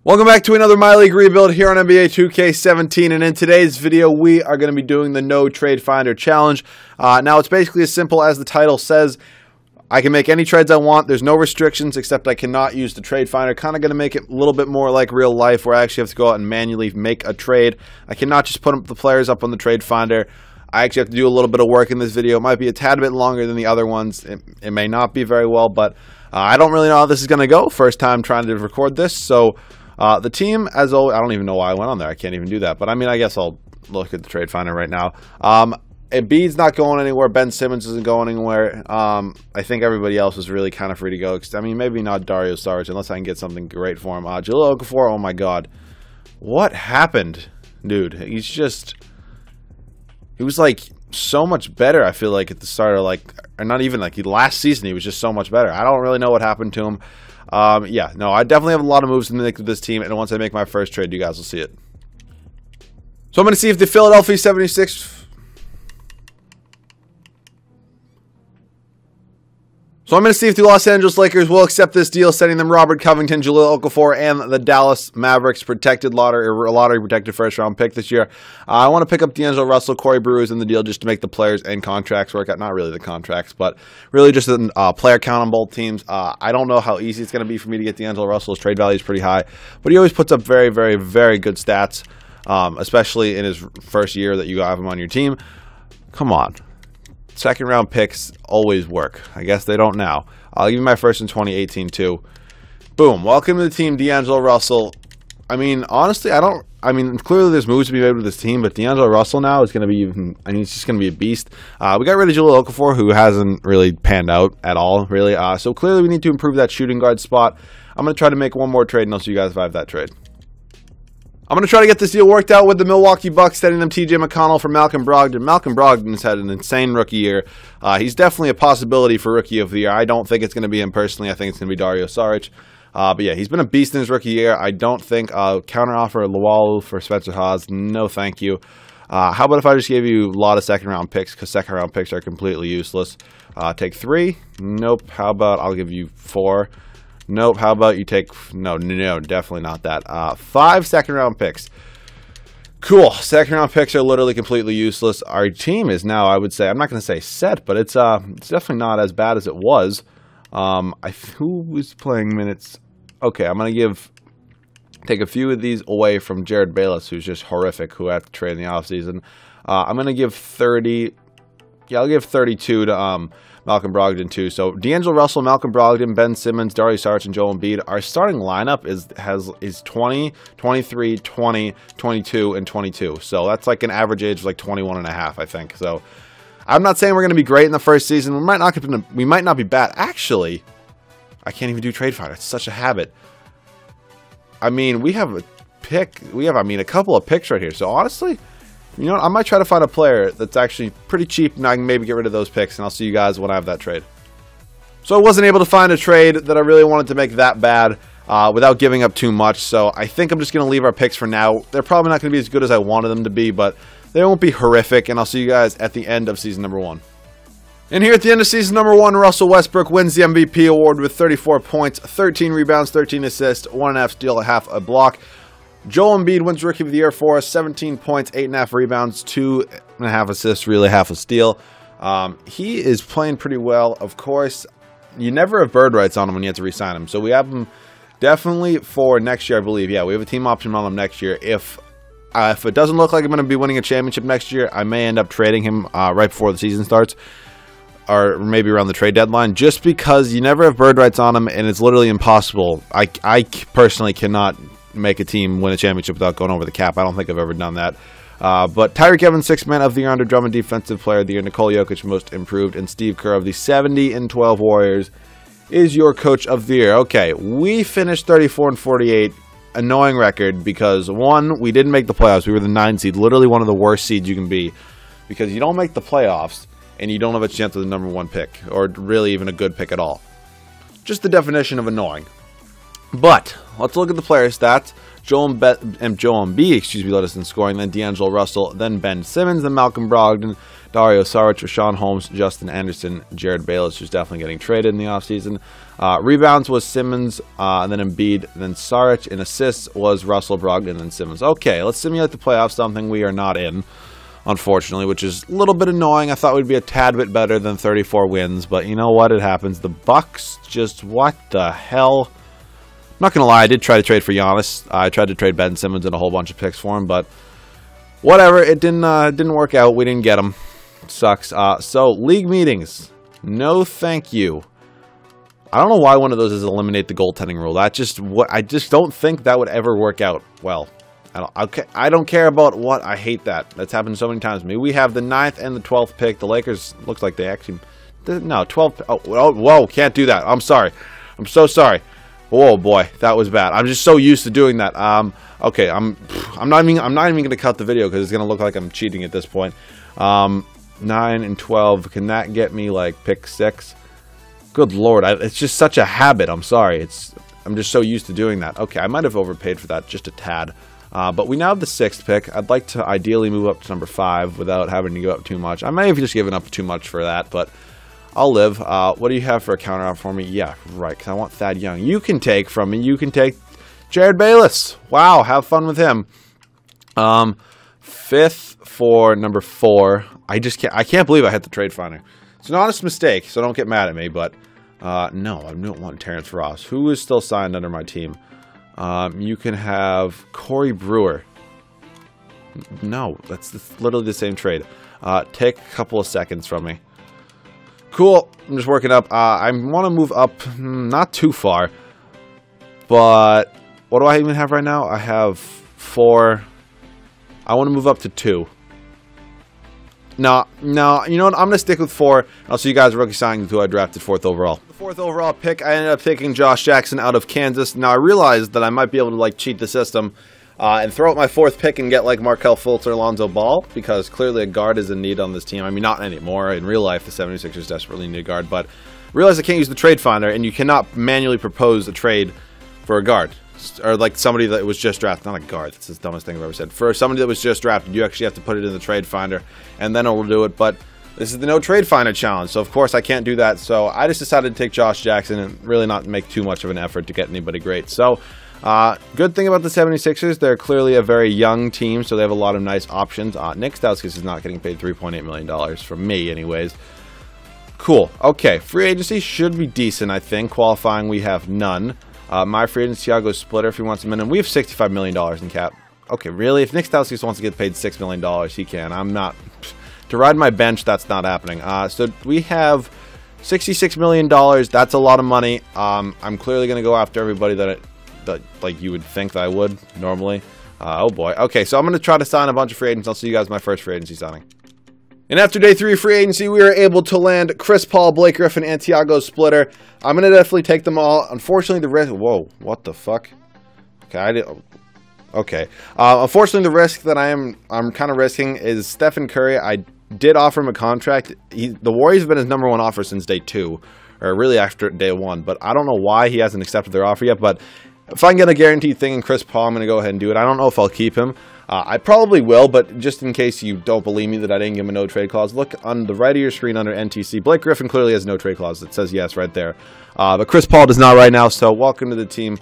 Welcome back to another Myleague rebuild here on NBA 2K17, and in today's video we are going to be doing the No Trade Finder Challenge. Now it's basically as simple as the title says. I can make any trades I want. There's no restrictions except I cannot use the trade finder. Kind of going to make it a little bit more like real life where I actually have to go out and manually make a trade. I cannot just put the players up on the trade finder. I actually have to do a little bit of work in this video. It might be a tad bit longer than the other ones. It may not be very well, but I don't really know how this is going to go. First time trying to record this, so the team, as always, I don't even know why I went on there. I can't even do that. But, I mean, I guess I'll look at the trade finder right now. Embiid's not going anywhere. Ben Simmons isn't going anywhere. I think everybody else is really kind of free to go. I mean, maybe not Dario Saric, unless I can get something great for him. Jahlil Okafor, oh, my God. What happened, dude? He was, like, so much better, I feel like, at the start of, like, or not even, like, last season, he was just so much better. I don't really know what happened to him. Yeah, no, I definitely have a lot of moves to make with this team, and once I make my first trade, you guys will see it. So I'm going to see if the Philadelphia 76... So I'm going to see if the Los Angeles Lakers will accept this deal, sending them Robert Covington, Jahlil Okafor, and the Dallas Mavericks protected lottery protected first round pick this year. I want to pick up D'Angelo Russell, Corey Brewer's in the deal just to make the players and contracts work out. Not really the contracts, but really just a player count on both teams. I don't know how easy it's going to be for me to get D'Angelo Russell. His trade value is pretty high, but he always puts up very, very, very good stats, especially in his first year that you have him on your team. Come on. Second round picks always work. I guess they don't now. I'll give you my first in 2018 too. Boom. Welcome to the team, D'Angelo Russell. I mean, honestly, clearly there's moves to be made with this team, but D'Angelo Russell now is going to be he's just going to be a beast. We got rid of Jahlil Okafor, who hasn't really panned out at all, really. So clearly we need to improve that shooting guard spot. I'm going to try to make one more trade, and I'll see you guys if I have that trade. I'm going to try to get this deal worked out with the Milwaukee Bucks, sending them TJ McConnell for Malcolm Brogdon. Malcolm Brogdon's had an insane rookie year. He's definitely a possibility for Rookie of the Year. I don't think it's going to be him personally. I think it's going to be Dario Saric. But yeah, he's been a beast in his rookie year. I don't think counteroffer Luwawu for Spencer Hawes. No, thank you. How about if I just gave you a lot of second-round picks, because second-round picks are completely useless. Take 3? Nope. How about I'll give you 4? Nope. How about you take... No, definitely not that. 5 second-round picks. Cool. Second-round picks are literally completely useless. Our team is now, I would say, I'm not going to say set, but it's definitely not as bad as it was. Who was playing minutes? Okay, I'm going to take a few of these away from Jared Bayless, who's just horrific, who I have to trade in the offseason. I'm going to give 30... Yeah, I'll give 32 to... Malcolm Brogdon too. So D'Angelo Russell, Malcolm Brogdon, Ben Simmons, Dario Saric, and Joel Embiid. Our starting lineup is 20, 23, 20, 22, and 22. So that's like an average age of like 21 and a half, I think. So I'm not saying we're going to be great in the first season. We might not be bad. Actually, I can't even do trade finder. It's such a habit. I mean, we have a pick. A couple of picks right here. So honestly, you know what? I might try to find a player that's actually pretty cheap, and I can maybe get rid of those picks, and I'll see you guys when I have that trade. So I wasn't able to find a trade that I really wanted to make that bad without giving up too much, so I think I'm just going to leave our picks for now. They're probably not going to be as good as I wanted them to be, but they won't be horrific, and I'll see you guys at the end of season number 1. And here at the end of season number 1, Russell Westbrook wins the MVP award with 34 points, 13 rebounds, 13 assists, 1.5 steal, half a block. Joel Embiid wins Rookie of the Year for us, 17 points, 8.5 rebounds, 2.5 assists, really half a steal. He is playing pretty well. Of course, you never have bird rights on him when you have to re-sign him. So we have him definitely for next year, I believe. Yeah, we have a team option on him next year. If it doesn't look like I'm going to be winning a championship next year, I may end up trading him right before the season starts, or maybe around the trade deadline, just because you never have bird rights on him, and it's literally impossible. I personally cannot make a team win a championship without going over the cap. I don't think I've ever done that. But Tyreek Evans, 6th Man of the Year, Andre Drummond, Defensive Player of the Year, Nikola Jokic, Most Improved, and Steve Kerr of the 70-12 Warriors is your Coach of the Year. Okay, we finished 34-48, annoying record because, 1, we didn't make the playoffs. We were the 9 seed, literally one of the worst seeds you can be, because you don't make the playoffs and you don't have a chance of the number 1 pick, or really even a good pick at all. Just the definition of annoying. But let's look at the player stats. Joel Embiid, excuse me, led us in scoring. Then D'Angelo Russell, then Ben Simmons, then Malcolm Brogdon, Dario Saric, Rashawn Holmes, Justin Anderson, Jared Bayless, who's definitely getting traded in the offseason. Rebounds was Simmons, and then Embiid, then Saric. And assists was Russell, Brogdon, and then Simmons. Okay, let's simulate the playoffs, something we are not in, unfortunately, which is a little bit annoying. I thought we'd be a tad bit better than 34 wins, but you know what? It happens. The Bucks just, what the hell? I'm not going to lie, I did try to trade for Giannis. I tried to trade Ben Simmons and a whole bunch of picks for him, but whatever. It didn't work out. We didn't get him. Sucks. So, league meetings. No thank you. I don't know why one of those is eliminate the goaltending rule. I just don't think that would ever work out well. I don't care about what. I hate that. That's happened so many times to me. We have the 9th and the 12th pick. The Lakers, looks like they actually... No, 12th... Oh, whoa, can't do that. I'm sorry. I'm so sorry. Oh boy, that was bad. I'm just so used to doing that. Okay, I'm not even going to cut the video because it's going to look like I'm cheating at this point. 9 and 12. Can that get me like pick 6? Good lord, it's just such a habit. I'm sorry. I'm just so used to doing that. Okay, I might have overpaid for that just a tad. But we now have the 6th pick. I'd like to ideally move up to number 5 without having to go up too much. I may have just given up too much for that, but I'll live. What do you have for a counter out for me? Yeah, right, because I want Thad Young. You can take from me. You can take Jared Bayless. Wow, have fun with him. 5th for number 4. I can't believe I hit the trade finder. It's an honest mistake, so don't get mad at me, but no, I don't want Terrence Ross. Who is still signed under my team? You can have Corey Brewer. No, that's literally the same trade. Take a couple of seconds from me. Cool. I'm just working up. I want to move up, not too far, but what do I even have right now? I have 4. I want to move up to 2. No, you know what? I'm going to stick with 4. I'll see you guys rookie signing who I drafted 4th overall. The 4th overall pick, I ended up taking Josh Jackson out of Kansas. Now, I realized that I might be able to, like, cheat the system and throw out my 4th pick and get, like, Markelle Fultz or Lonzo Ball, because clearly a guard is in need on this team. I mean, not anymore. In real life, the 76ers desperately need a guard, but realize I can't use the trade finder, and you cannot manually propose a trade for a guard. Or, like, somebody that was just drafted. Not a guard. That's the dumbest thing I've ever said. For somebody that was just drafted, you actually have to put it in the trade finder, and then it will do it. But this is the no trade finder challenge, so of course I can't do that. So I just decided to take Josh Jackson and really not make too much of an effort to get anybody great. So, good thing about the 76ers, they're clearly a very young team, so they have a lot of nice options. Nick Stauskas is not getting paid $3.8 million from me, anyways. Cool. Okay, free agency should be decent, I think. Qualifying, we have none. My free agent, Thiago Splitter, if he wants a minute. We have $65 million in cap. Okay, really? If Nick Stauskas wants to get paid $6 million, he can. I'm not... To ride my bench, that's not happening. So we have $66 million. That's a lot of money. I'm clearly going to go after everybody that like you would think that I would normally. Oh boy. Okay, so I'm going to try to sign a bunch of free agents. I'll see you guys in my first free agency signing. And after day 3 of free agency, we were able to land Chris Paul, Blake Griffin, and Thiago Splitter. I'm going to definitely take them all. Unfortunately, the risk... Whoa, what the fuck? Okay, Okay. Unfortunately, the risk that I'm kind of risking is Stephen Curry. I did offer him a contract. The Warriors have been his #1 offer since day 2, or really after day 1, but I don't know why he hasn't accepted their offer yet, but if I can get a guaranteed thing in Chris Paul, I'm going to go ahead and do it. I don't know if I'll keep him. I probably will, but just in case you don't believe me that I didn't give him a no-trade clause, look on the right of your screen under NTC. Blake Griffin clearly has no trade clause. It says yes right there. But Chris Paul does not right now, so welcome to the team,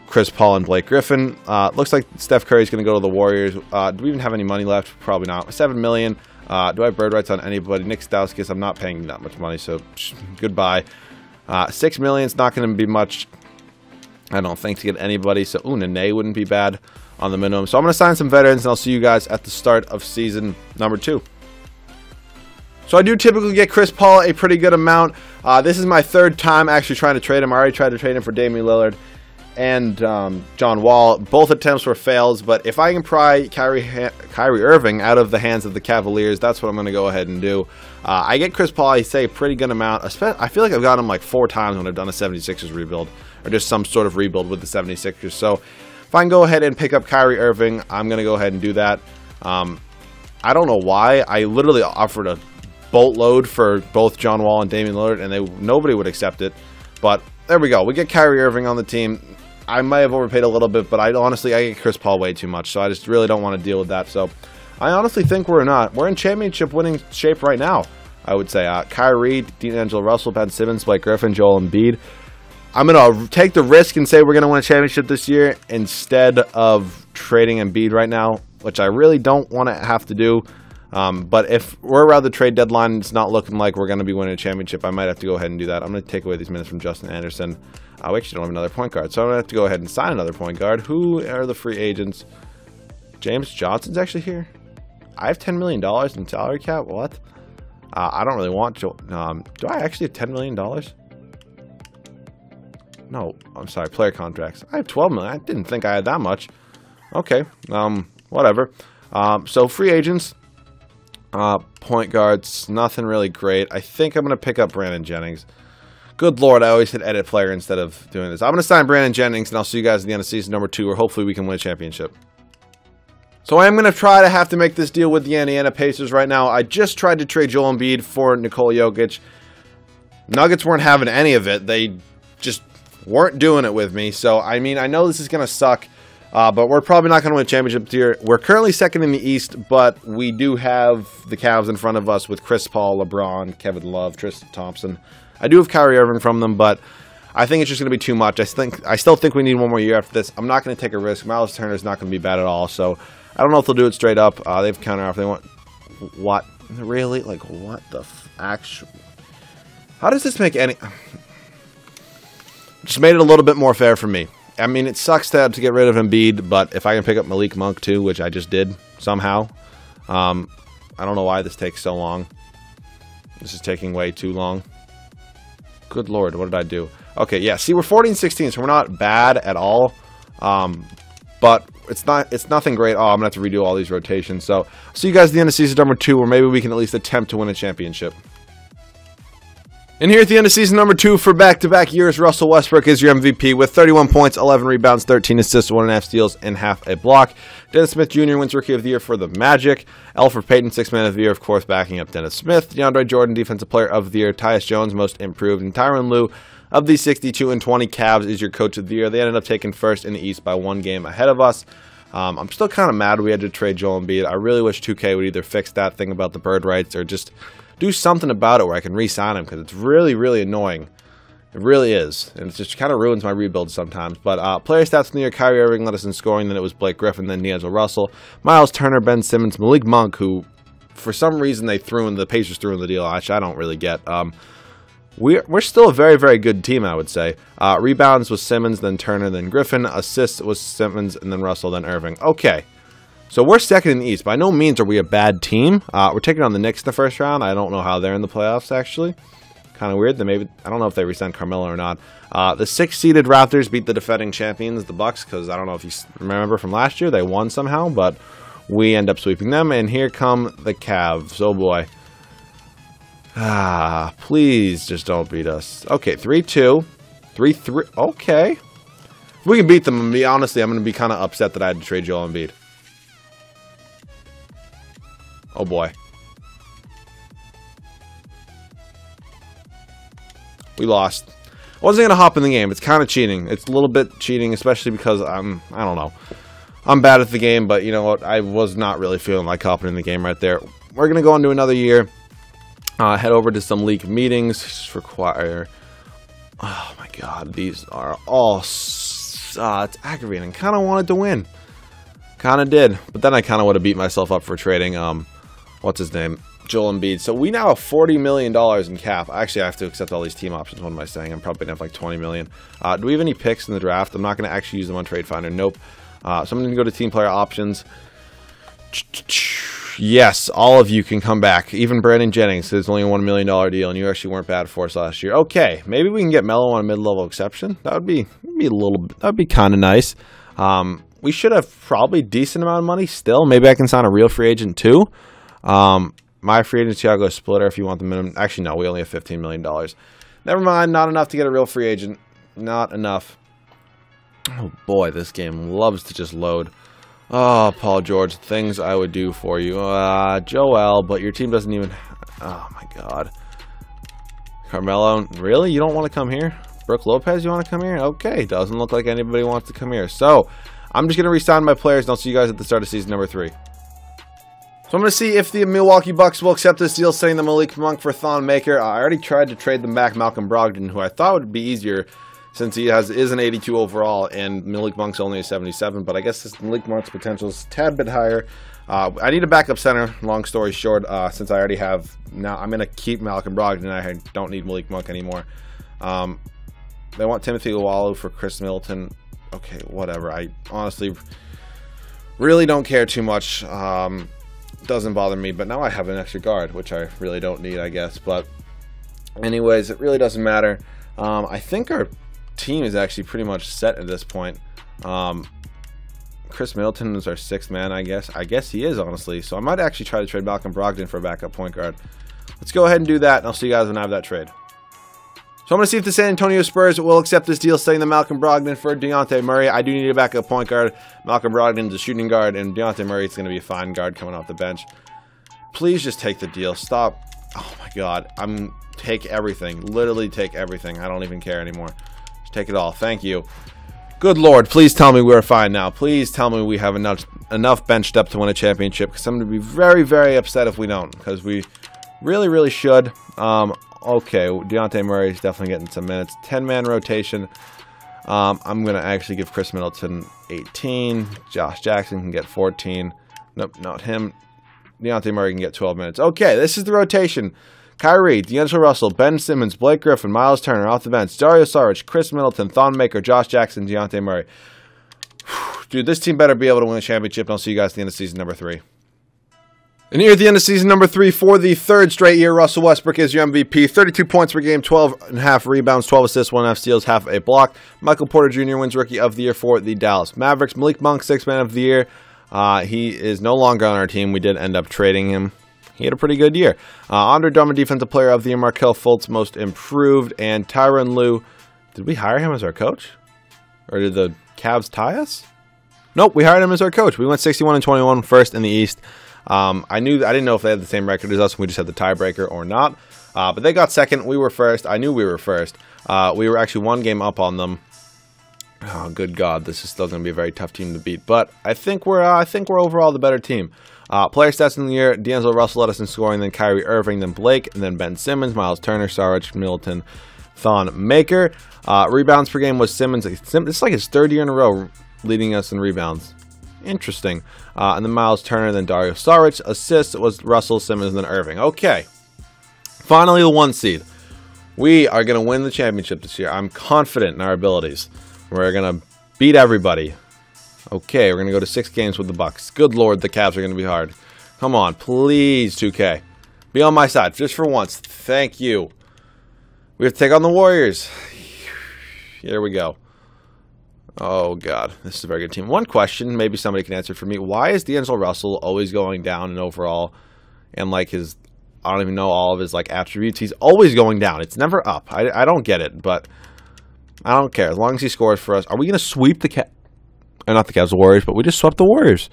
Chris Paul and Blake Griffin. Looks like Steph Curry's going to go to the Warriors. Do we even have any money left? Probably not. $7 million. Do I have bird rights on anybody? Nick Stauskas, I'm not paying that much money, so goodbye. $6 million is not going to be much, I don't think, to get anybody. So, Nene wouldn't be bad on the minimum. So I'm going to sign some veterans, and I'll see you guys at the start of season number 2. So I do typically get Chris Paul a pretty good amount. This is my 3rd time actually trying to trade him. I already tried to trade him for Damian Lillard and John Wall. Both attempts were fails, but if I can pry Kyrie Irving out of the hands of the Cavaliers, that's what I'm going to go ahead and do. I get Chris Paul, I say, a pretty good amount. I feel like I've got him like 4 times when I've done a 76ers rebuild, or just some sort of rebuild with the 76ers. So if I can go ahead and pick up Kyrie Irving, I'm going to go ahead and do that. I don't know why. I literally offered a boatload for both John Wall and Damian Lillard, and nobody would accept it. But there we go. We get Kyrie Irving on the team. I might have overpaid a little bit, but honestly, I get Chris Paul way too much, so I just really don't want to deal with that. So I honestly think we're in championship winning shape right now, I would say. Kyrie, D'Angelo Russell, Ben Simmons, Blake Griffin, Joel Embiid. I'm going to take the risk and say we're going to win a championship this year instead of trading Embiid right now, which I really don't want to have to do. But if we're around the trade deadline and it's not looking like we're going to be winning a championship, I might have to go ahead and do that. I'm going to take away these minutes from Justin Anderson. We actually don't have another point guard, so I'm going to have to go ahead and sign another point guard. Who are the free agents? James Johnson's actually here. I have $10 million in salary cap. What? I don't really want to. Do I actually have $10 million? No, I'm sorry. Player contracts. I have $12 million. I didn't think I had that much. Okay. Whatever. So free agents. Point guards, nothing really great. I think I'm going to pick up Brandon Jennings. Good Lord, I always hit edit player instead of doing this. I'm going to sign Brandon Jennings, and I'll see you guys at the end of season number 2, where hopefully we can win a championship. So I am going to try to have to make this deal with the Indiana Pacers right now. I just tried to trade Joel Embiid for Nikola Jokic. Nuggets weren't having any of it. They just weren't doing it with me. So, I mean, I know this is going to suck. But we're probably not going to win a championship here. We're currently second in the East, but we do have the Cavs in front of us with Chris Paul, LeBron, Kevin Love, Tristan Thompson. I do have Kyrie Irving from them, but I think it's just going to be too much. I still think we need one more year after this. I'm not going to take a risk. Miles Turner is not going to be bad at all, so I don't know if they'll do it straight up. They have counter offer. They want what? Really? Like what the actual? How does this make any? Just made it a little bit more fair for me. I mean, it sucks to have to get rid of Embiid, but if I can pick up Malik Monk too, which I just did somehow, I don't know why this takes so long. This is taking way too long. Good Lord, what did I do? Okay, yeah, see, we're 14-16, so we're not bad at all, but it's nothing great. Oh, I'm going to have to redo all these rotations, so see you guys at the end of season number 2, where maybe we can at least attempt to win a championship. And here at the end of season number 2 for back-to-back years, Russell Westbrook is your MVP with 31 points, 11 rebounds, 13 assists, 1.5 steals, and half a block. Dennis Smith Jr. wins Rookie of the Year for the Magic. Elfrid Payton, 6th Man of the Year, of course, backing up Dennis Smith. DeAndre Jordan, Defensive Player of the Year. Tyus Jones, Most Improved. And Tyronn Lue, of the 62-20 Cavs, is your Coach of the Year. They ended up taking first in the East by 1 game ahead of us. I'm still kind of mad we had to trade Joel Embiid. I really wish 2K would either fix that thing about the bird rights or just do something about it where I can re-sign him, because it's really, really annoying. It really is. And it just kind of ruins my rebuild sometimes. But player stats from the year: Kyrie Irving led us in scoring, then it was Blake Griffin, then D'Angelo Russell, Miles Turner, Ben Simmons, Malik Monk, who for some reason the Pacers threw in the deal, which I don't really get. We're still a very, very good team, I would say. Rebounds was Simmons, then Turner, then Griffin. Assists was Simmons, and then Russell, then Irving. Okay. So we're second in the East. By no means are we a bad team. We're taking on the Knicks in the first round. I don't know how they're in the playoffs, actually. Kind of weird. I don't know if they re-signed Carmelo or not. The 6th-seeded Raptors beat the defending champions, the Bucks, because I don't know if you remember from last year. They won somehow, but we end up sweeping them. And here come the Cavs. Oh, boy. Please just don't beat us. Okay, 3-2. 3-3. Okay. If we can beat them, honestly, I'm going to be kind of upset that I had to trade Joel Embiid. Oh, boy. We lost. I wasn't going to hop in the game. It's kind of cheating. It's a little bit cheating, especially because I don't know. I'm bad at the game, but you know what? I was not really feeling like hopping in the game right there. We're going to go into another year. Head over to some league meetings. Just require... Oh, my God. These are all... it's aggravating. Kind of wanted to win. Kind of did. But then I kind of would have beat myself up for trading... what's his name? Joel Embiid. So we now have $40 million in cap. Actually, I have to accept all these team options. What am I saying? I'm probably going to have like $20 million. Do we have any picks in the draft? I'm not going to actually use them on Trade Finder. Nope. So I'm going to go to team player options. Yes, all of you can come back. Even Brandon Jennings. It's only a $1 million deal, and you actually weren't bad for us last year. Okay, maybe we can get Melo on a mid-level exception. That would be kind of nice. We should have probably decent amount of money still. Maybe I can sign a real free agent too. My free agency, I'll go splitter if you want the minimum. Actually, no, we only have $15 million. Never mind, not enough to get a real free agent. Not enough. Oh boy, this game loves to just load. Oh, Paul George, things I would do for you. Joel, but your team doesn't even... Oh my God. Carmelo, really? You don't want to come here? Brooke Lopez, you want to come here? Okay, doesn't look like anybody wants to come here. So, I'm just going to re-sign my players, and I'll see you guys at the start of season number 3. So I'm going to see if the Milwaukee Bucks will accept this deal, sending the Malik Monk for Thon Maker. I already tried to trade them back Malcolm Brogdon, who I thought would be easier since he is an 82 overall, and Malik Monk's only a 77, but I guess this Malik Monk's potential is a tad bit higher. I need a backup center, long story short, since I already have. Now I'm going to keep Malcolm Brogdon. I don't need Malik Monk anymore. They want Timothy Luwalu for Chris Middleton. Okay, whatever. I honestly really don't care too much. Doesn't bother me, but now I have an extra guard, which I really don't need, I guess. But anyways, it really doesn't matter. I think our team is actually pretty much set at this point. Chris Middleton is our 6th man, I guess. I guess he is, honestly. So I might actually try to trade Malcolm Brogdon for a backup point guard. Let's go ahead and do that, and I'll see you guys when I have that trade. So I'm going to see if the San Antonio Spurs will accept this deal, setting the Malcolm Brogdon for Dejounte Murray. I do need a backup point guard. Malcolm Brogdon is a shooting guard, and Dejounte Murray is going to be a fine guard coming off the bench. Please just take the deal. Stop. Oh my God. Take everything. Literally take everything. I don't even care anymore. Just take it all. Thank you. Good Lord. Please tell me we're fine now. Please tell me we have enough benched up to win a championship, because I'm going to be very, very upset if we don't, because we really, really should. Okay, Dejounte Murray is definitely getting some minutes. 10-man rotation. I'm going to actually give Chris Middleton 18. Josh Jackson can get 14. Nope, not him. Dejounte Murray can get 12 minutes. Okay, this is the rotation. Kyrie, D'Angelo Russell, Ben Simmons, Blake Griffin, Miles Turner off the bench, Dario Saric, Chris Middleton, Thon Maker, Josh Jackson, Dejounte Murray. Dude, this team better be able to win a championship, and I'll see you guys at the end of season number 3. And here at the end of season number 3, for the 3rd straight year, Russell Westbrook is your MVP. 32 points per game, 12.5 rebounds, 12 assists, 1.5 steals, half a block. Michael Porter Jr. wins Rookie of the Year for the Dallas Mavericks. Malik Monk, 6th man of the year. He is no longer on our team. We did end up trading him. He had a pretty good year. Andre Drummond, Defensive Player of the Year. Markelle Fultz, Most Improved. And Tyronn Lue. Did we hire him as our coach? Or did the Cavs tie us? Nope, we hired him as our coach. We went 61-21, first in the East. I didn't know if they had the same record as us, and we just had the tiebreaker or not. But they got second. We were first. I knew we were first. We were actually 1 game up on them. Oh, good God, this is still going to be a very tough team to beat. But I think we're overall the better team. Player stats in the year: D'Angelo Russell led us in scoring, then Kyrie Irving, then Blake, and then Ben Simmons, Miles Turner, Saric, Middleton, Thon Maker. Rebounds per game was Simmons. It's like his 3rd year in a row leading us in rebounds. Interesting. And then Miles Turner, then Dario Saric. Assists was Russell, Simmons, and then Irving. Okay. Finally, the 1 seed. We are going to win the championship this year. I'm confident in our abilities. We're going to beat everybody. Okay, we're going to go to 6 games with the Bucks. Good Lord, the Cavs are going to be hard. Come on, please, 2K. Be on my side, just for once. Thank you. We have to take on the Warriors. Here we go. Oh, God. This is a very good team. One question, maybe somebody can answer for me. Why is D'Angelo Russell always going down in overall? And, like, I don't even know all of his, like, attributes. He's always going down. It's never up. I don't get it, but I don't care. As long as he scores for us. Are we going to sweep the Cavs? Not the Cavs, the Warriors, but we just swept the Warriors.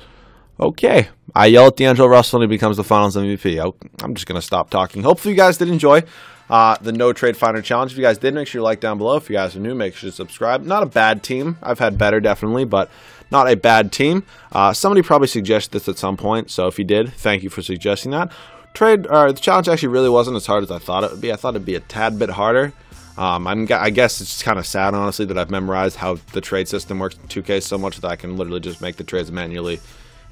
Okay. I yell at D'Angelo Russell and he becomes the Finals MVP. I'm just going to stop talking. Hopefully you guys did enjoy the No Trade Finder Challenge. If you guys did, make sure you like down below. If you guys are new, make sure to subscribe. Not a bad team. I've had better, definitely, but not a bad team. Somebody probably suggested this at some point, so if you did, thank you for suggesting that. The challenge actually really wasn't as hard as I thought it would be. I thought it'd be a tad bit harder. I guess it's kind of sad, honestly, that I've memorized how the trade system works in 2K so much that I can literally just make the trades manually,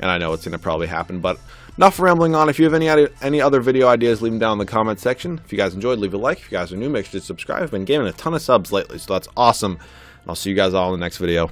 and I know it's going to probably happen. But enough rambling on. If you have any other video ideas, leave them down in the comment section. If you guys enjoyed, leave a like. If you guys are new, make sure to subscribe. I've been gaining a ton of subs lately, so that's awesome. And I'll see you guys all in the next video.